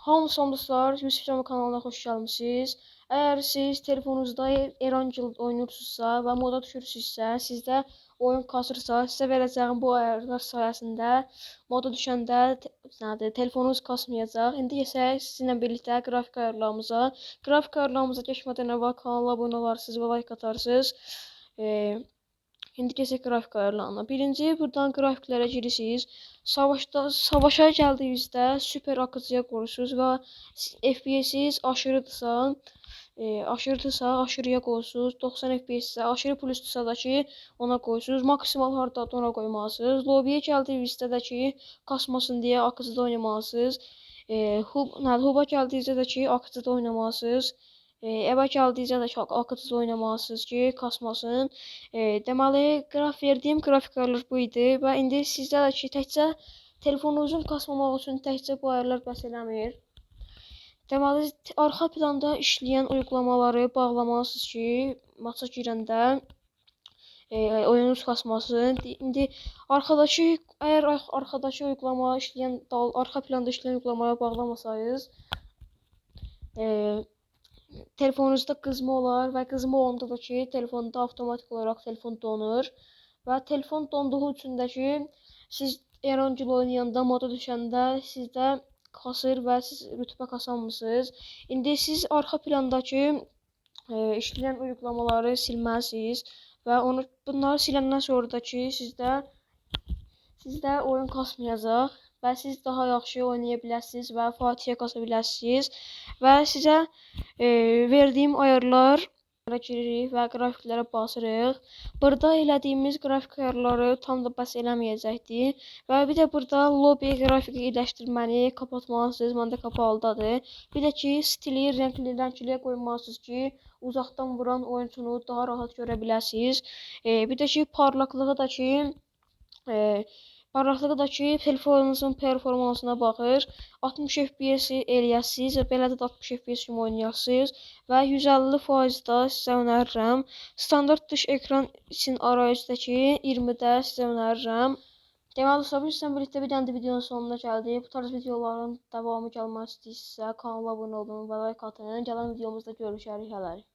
Hamınızlar, Yusuf Cəmal kanalına xoş gəlmisiniz. Əgər siz telefonunuzda Erangel oynayırsınızsa və moda düşürsünüzsə, sizdə oyun kasırsa, sizə verəcəyim bu ayarlar sayəsində moda düşəndə telefonunuz kasmayacaq. İndi keçək sizinlə birlikdə qrafik ayarlarımıza. Qrafik ayarlarımıza keçmədən əvvəl kanala abunə olarsınız və like atarsınız. İndi keçək qrafik ayarlarına. Birinci, buradan qrafiklərə girirsiniz. Savaşa gəldiyinizdə super akıcıya qoyursunuz və FPS-siz aşırıdırsa, aşırıya qoyursunuz. 90 FPS-isə, aşırı plusdursa da ki, ona qoyursunuz. Maksimal hardadır, ona qoymalısınız. Lobbyyə gəldiyinizdə də ki, kasmasın deyə akıcıda oynamalısınız. Huba gəldiyinizdə də ki, akıcıda oynamalısınız. Evə gəldiyinizdə də ki, akıcıda oynamalısınız ki, kasmasın. Deməli, verdiyim qrafik ayarlar bu idi və indi sizdə də ki, təkcə telefonunuzun kasmamaq üçün təkcə bu ayarlar bəs eləmir. Deməli, arxa planda işləyən uygulamaları bağlamalısınız ki, maça girəndə oyununuz kasmasın. İndi əgər arxadakı uygulama arxa planda işləyən uyğulamaya bağlamasaydınız, telefonunuzda qızma olar və qızma olanda da ki, telefonda avtomatik olaraq telefon donur və telefon donduğu üçün də ki, siz Erangel oynayanda, moda düşəndə sizdə kasır və siz rütbə kasanmısınız. İndi siz arxa plandakı işləyən uygulamaları silməlisiniz və bunları siləndən sonra da ki, sizdə oyun kasmayacaq və siz daha yaxşı oynaya bilərsiniz və Fatihə qasa bilərsiniz və sizə verdiyim ayarlara giririk və qrafiklərə basırıq. Burada elədiyimiz qrafik ayarları tam da bəs eləməyəcəkdir və bir də burada lobby qrafiki iyiləşdirməni kapatmalısınız. Məndə qapalıdadır. Bir də ki, stili rəngliyə qoymalısınız ki, uzaqdan vuran oyuncunu daha rahat görə biləsiniz. Bir də ki, parlaqlığı da ki, telefonunuzun performansına baxır. 60 FPS eləyəsiniz və belə də 60 FPS kimi oynayasınız və 150% sizə önərirəm. Standart dış ekran üçün arayüzdəki 20-də sizə önərirəm. Deməli, sizlə birlikdə bir dənə də videonun sonuna gəldik. Bu tarz videoların davamı gəlmək istəyirsinizsə, kanala abunə olun və like atın. Gələn videomuzda görüşərik. Hələlik.